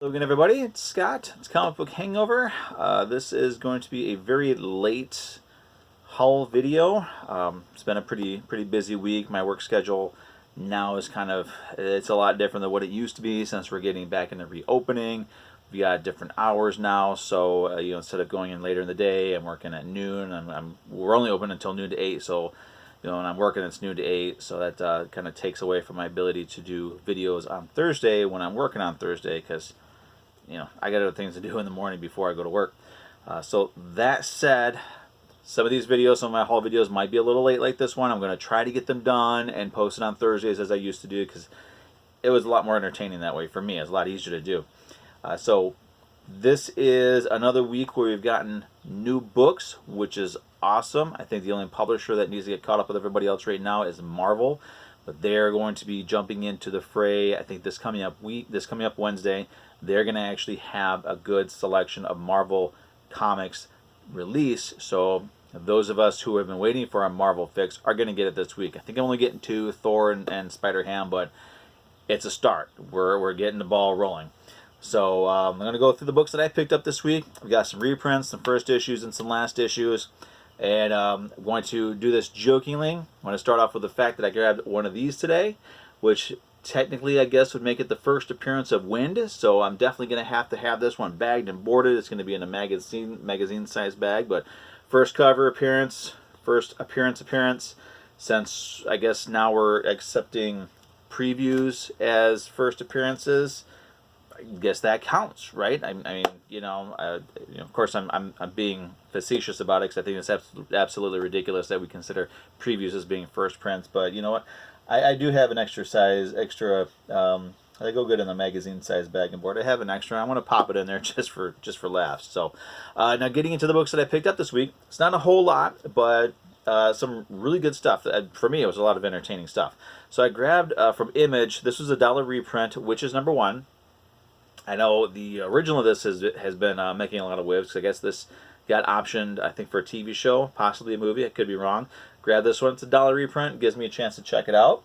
Hello again, everybody. It's Scott. It's Comic Book Hangover. This is going to be a very late haul video. It's been a pretty busy week. My work schedule now is it's a lot different than what it used to be since we're getting back into reopening. We got different hours now, so instead of going in later in the day, I'm working at noon. We're only open until noon to 8, so when I'm working it's noon to 8, so that kind of takes away from my ability to do videos on Thursday when I'm working on Thursday, because I got other things to do in the morning before I go to work. So that said, some of these videos, some of my haul videos might be a little late like this one. I'm going to try to get them done and post it on Thursdays as I used to do, because it was a lot more entertaining that way for me. It's a lot easier to do. So this is another week where we've gotten new books, which is awesome. I think the only publisher that needs to get caught up with everybody else right now is Marvel, but they're going to be jumping into the fray. I think this coming up Wednesday, they're going to actually have a good selection of Marvel comics release. So those of us who have been waiting for our Marvel fix are going to get it this week. I think I'm only getting 2, Thor and Spider-Ham, but it's a start. We're getting the ball rolling. So I'm going to go through the books that I picked up this week. We got some reprints, some first issues, and some last issues. And I'm going to do this jokingly. I'm going to start off with the fact that I grabbed one of these today, which technically I guess would make it the first appearance of Wind. So I'm definitely going to have this one bagged and boarded. It's going to be in a magazine size bag. But first appearance, since I guess now we're accepting previews as first appearances. I guess that counts, right? I mean, of course, I'm being facetious about it, because I think it's absolutely ridiculous that we consider previews as being first prints. But you know what? I do have an extra. They go good in the magazine size bag and board. I have an extra. I want to pop it in there just for laughs. So now getting into the books that I picked up this week, it's not a whole lot, but some really good stuff. For me, it was a lot of entertaining stuff. So I grabbed from Image. This was a $1 reprint, which is #1. I know the original of this has been making a lot of waves, because I guess this got optioned, I think, for a TV show, possibly a movie. I could be wrong. Grab this one. It's a $1 reprint. Gives me a chance to check it out.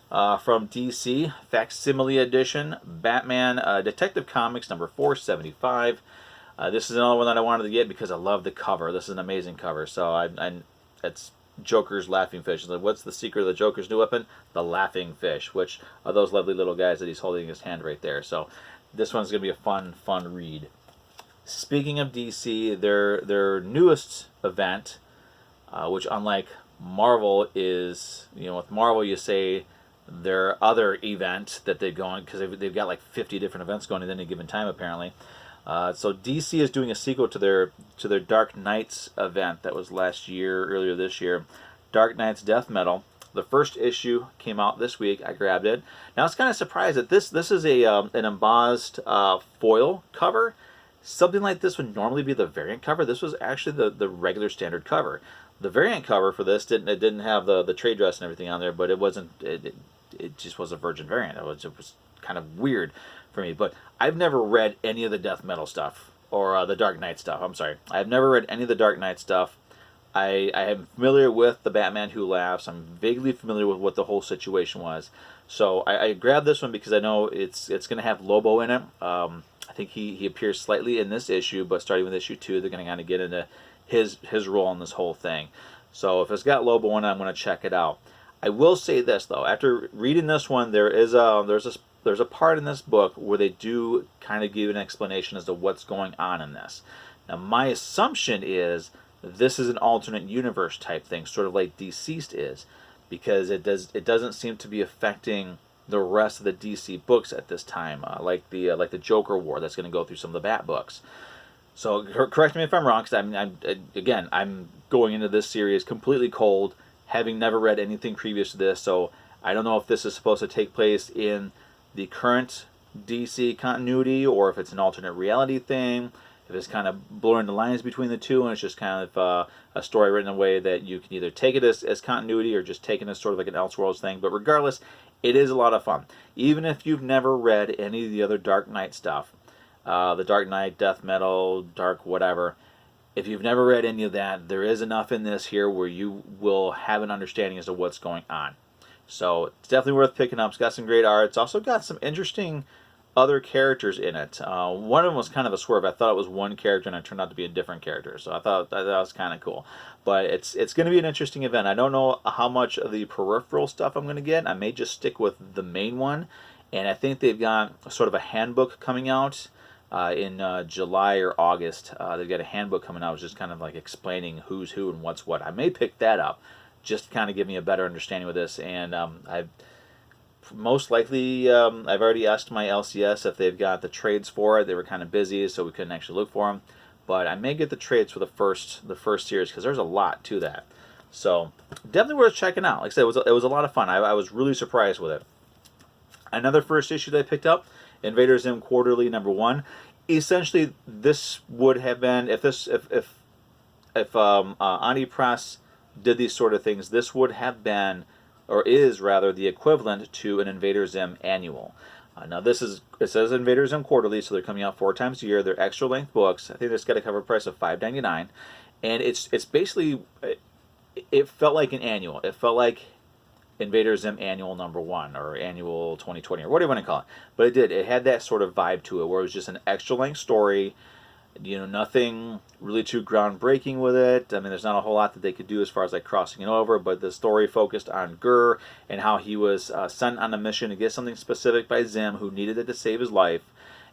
From DC, Facsimile Edition, Batman Detective Comics number 475. This is another one that I wanted to get because I love the cover. This is an amazing cover. So it's Joker's laughing fish. Like, what's the secret of the Joker's new weapon? The laughing fish, which are those lovely little guys that he's holding in his hand right there. So this one's going to be a fun read. Speaking of DC, their newest event, which unlike Marvel is, with Marvel you say their other event that they've gone, because they've got like 50 different events going at any given time apparently. So DC is doing a sequel to their Dark Knights event that was earlier this year, Dark Knights Death Metal. The first issue came out this week. I grabbed it. Now I was kind of surprised that this is an embossed foil cover. Something like this would normally be the variant cover. This was actually the regular standard cover. The variant cover for this didn't have the trade dress and everything on there, but it just was a virgin variant. It was kind of weird for me. But I've never read any of the Death Metal stuff, or the Dark Knight stuff. I'm sorry. I've never read any of the Dark Knight stuff. I am familiar with the Batman Who Laughs. I'm vaguely familiar with what the whole situation was. So I grabbed this one because I know it's going to have Lobo in it. I think he appears slightly in this issue, but starting with issue 2, they're going to kind of get into his role in this whole thing. So if it's got Lobo in it, I'm going to check it out. I will say this though, after reading this one, there's a part in this book where they do kind of give an explanation as to what's going on in this. Now my assumption is this is an alternate universe type thing, sort of like Deceased is, because it doesn't seem to be affecting the rest of the DC books at this time, like the Joker War that's going to go through some of the Bat books. So correct me if I'm wrong, because I'm going into this series completely cold, having never read anything previous to this. So I don't know if this is supposed to take place in the current DC continuity, or if it's an alternate reality thing, if it's kind of blurring the lines between the two, and it's just kind of a story written in a way that you can either take it as continuity or just take it as sort of like an Elseworlds thing. But regardless, it is a lot of fun. Even if you've never read any of the other Dark Knight stuff, the Dark Knight, Death Metal, Dark whatever, if you've never read any of that, there is enough in this here where you will have an understanding as to what's going on. So it's definitely worth picking up. It's got some great art. It's also got some interesting other characters in it. One of them was kind of a swerve. I thought it was one character, and it turned out to be a different character. So I thought that was kind of cool. But it's going to be an interesting event. I don't know how much of the peripheral stuff I'm going to get. I may just stick with the main one, and I think they've got sort of a handbook coming out in July or August. They've got a handbook coming out, which is kind of like explaining who's who and what's what. I may pick that up, just to kind of give me a better understanding with this. And I've most likely, I've already asked my LCS if they've got the trades for it. They were kind of busy, so we couldn't actually look for them. But I may get the trades for the first series, because there's a lot to that. So definitely worth checking out. Like I said, it was a lot of fun. I was really surprised with it. Another first issue that I picked up, Invader Zim Quarterly #1. Essentially, this would have been, if Ani Press did these sort of things, this would have been, or is rather, the equivalent to an Invader Zim annual. Now it says Invader Zim Quarterly, so they're coming out 4 times a year. They're extra length books. I think this got a cover price of $5.99, and it's basically, it felt like an annual. It felt like Invader Zim Annual #1 or Annual 2020 or whatever you want to call it. But it did. It had that sort of vibe to it, where it was just an extra length story. Nothing really too groundbreaking with it. I mean, there's not a whole lot that they could do as far as like crossing it over, but the story focused on Gur and how he was sent on a mission to get something specific by Zim, who needed it to save his life,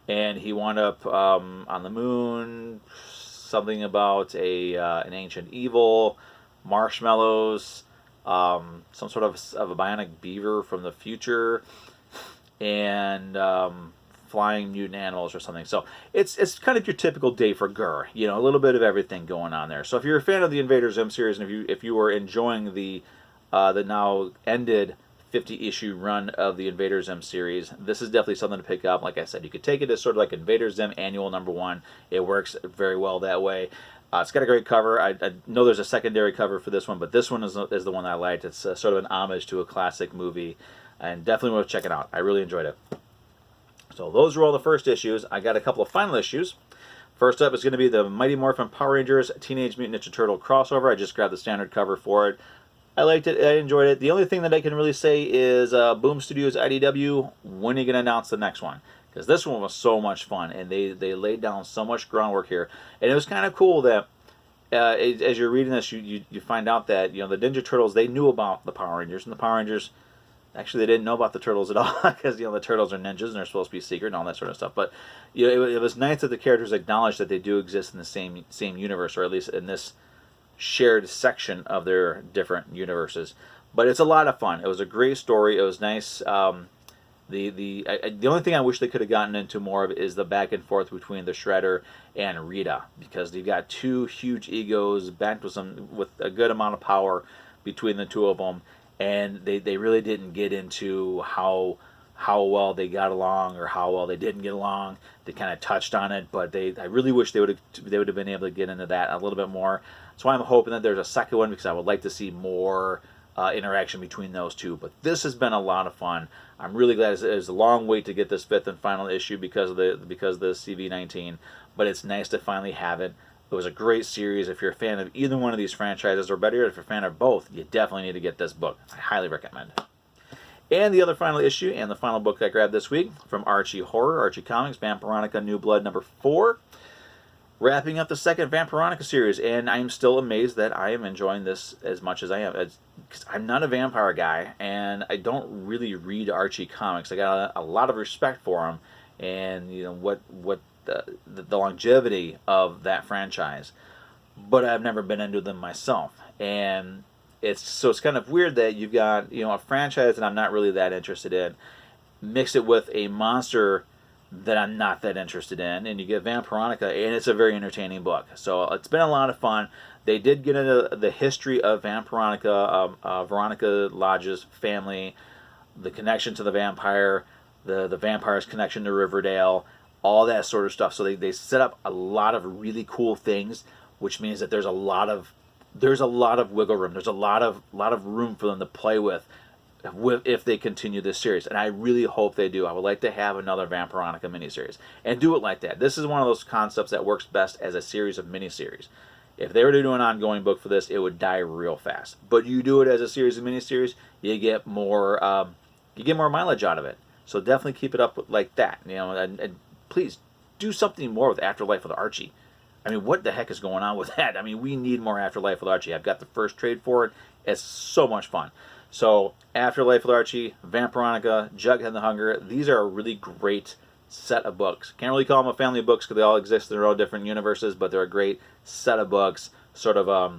and he wound up on the moon. Something about an ancient evil, marshmallows, some sort of a bionic beaver from the future, and flying mutant animals or something. So it's kind of your typical day for Gur. A little bit of everything going on there. So if you're a fan of the Invader Zim series, and if you were enjoying the now ended 50-issue run of the Invader Zim series, this is definitely something to pick up. Like I said, you could take it as sort of like Invader Zim Annual #1. It works very well that way. It's got a great cover. I know there's a secondary cover for this one, but this one is the one that I liked. It's sort of an homage to a classic movie, and definitely worth checking out. I really enjoyed it. So those were all the first issues. I got a couple of final issues. First up is going to be the Mighty Morphin Power Rangers Teenage Mutant Ninja Turtle crossover. I just grabbed the standard cover for it. I liked it. I enjoyed it. The only thing that I can really say is Boom Studios IDW, when are you going to announce the next one? Because this one was so much fun, and they laid down so much groundwork here. And it was kind of cool that as you're reading this, you find out that the Ninja Turtles, they knew about the Power Rangers, and the Power Rangers, actually, they didn't know about the Turtles at all, because the Turtles are ninjas and they're supposed to be secret and all that sort of stuff. But it was nice that the characters acknowledged that they do exist in the same universe, or at least in this shared section of their different universes. But it's a lot of fun. It was a great story. It was nice. The only thing I wish they could have gotten into more of is the back and forth between the Shredder and Rita, because they've got two huge egos backed with a good amount of power between the two of them. And they really didn't get into how well they got along or how well they didn't get along. They kind of touched on it, but I really wish they would have been able to get into that a little bit more. So I'm hoping that there's a second one, because I would like to see more interaction between those two. But this has been a lot of fun. I'm really glad. It was a long wait to get this 5th and final issue because of the CV19, but it's nice to finally have it. It was a great series. If you're a fan of either one of these franchises, or better yet, if you're a fan of both, you definitely need to get this book. I highly recommend. And the other final issue, and the final book I grabbed this week, from Archie Horror, Archie Comics, Vampironica New Blood #4. Wrapping up the second Vampironica series, and I'm still amazed that I am enjoying this as much as I am. Because I'm not a vampire guy, and I don't really read Archie Comics. I got a lot of respect for him, and what the longevity of that franchise, but I've never been into them myself. And it's kind of weird that you've got a franchise that I'm not really that interested in, mix it with a monster that I'm not that interested in, and you get Vampironica, and it's a very entertaining book. So it's been a lot of fun. They did get into the history of Vampironica, Veronica Lodge's family, the connection to the vampire, the vampire's connection to Riverdale, all that sort of stuff. So they set up a lot of really cool things, which means that there's a lot of wiggle room. There's a lot of room for them to play with if they continue this series, and I really hope they do. I would like to have another Vampironica miniseries and do it like that. This is one of those concepts that works best as a series of miniseries. If they were to do an ongoing book for this, it would die real fast. But you do it as a series of miniseries, you get more mileage out of it. So definitely keep it up like that. And please do something more with Afterlife with Archie. I mean, what the heck is going on with that? I mean, we need more Afterlife with Archie. I've got the first trade for it. It's so much fun. So, Afterlife with Archie, Vampironica, Jughead and the Hunger, these are a really great set of books. Can't really call them a family of books because they all exist in their own different universes, but they're a great set of books. Sort of, I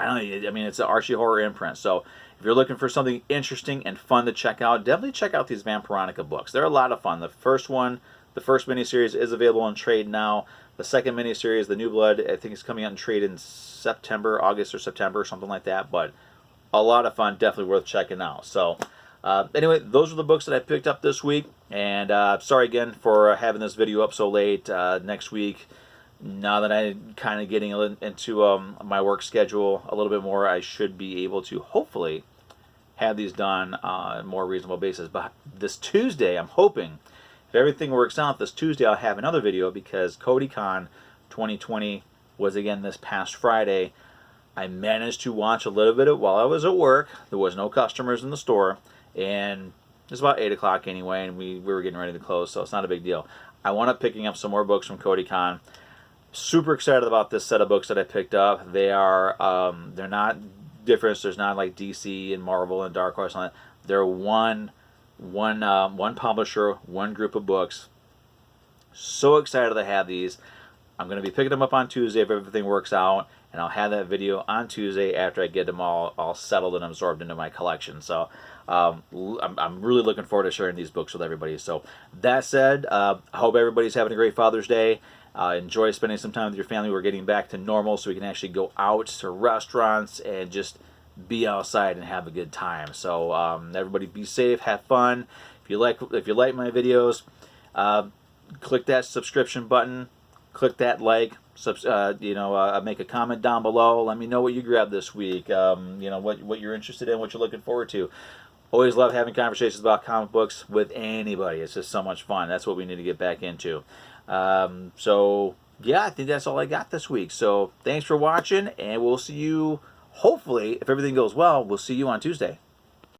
don't know, I mean, it's an Archie horror imprint. So, if you're looking for something interesting and fun to check out, definitely check out these Vampironica books. They're a lot of fun. The first miniseries is available in trade now. The second miniseries, The New Blood, I think is coming out in trade in August or September, something like that. But a lot of fun, definitely worth checking out. So, anyway, those are the books that I picked up this week. And sorry again for having this video up so late. Next week, now that I'm kind of getting into my work schedule a little bit more, I should be able to hopefully have these done on a more reasonable basis. But this Tuesday, I'm hoping, if everything works out, this Tuesday I'll have another video because CodyCon 2020 was again this past Friday. I managed to watch a little bit of it while I was at work. There was no customers in the store, and it was about 8 o'clock anyway, and we were getting ready to close, so it's not a big deal. I wound up picking up some more books from CodyCon. Super excited about this set of books that I picked up. They are, they're not different. There's not like DC and Marvel and Dark Horse on it. They're one publisher, one group of books. So excited to have these. I'm going to be picking them up on Tuesday if everything works out, and I'll have that video on Tuesday after I get them all settled and absorbed into my collection. So I'm really looking forward to sharing these books with everybody. So that said, I hope everybody's having a great Father's Day. Enjoy spending some time with your family. We're getting back to normal, so we can actually go out to restaurants and just be outside and have a good time. So everybody be safe, have fun. If you like my videos, click that subscription button, click that like, make a comment down below. Let me know what you grabbed this week. What you're interested in, what you're looking forward to. Always love having conversations about comic books with anybody. It's just so much fun. That's what we need to get back into. So yeah, I think that's all I got this week. So thanks for watching, and we'll see you, hopefully, if everything goes well, we'll see you on Tuesday.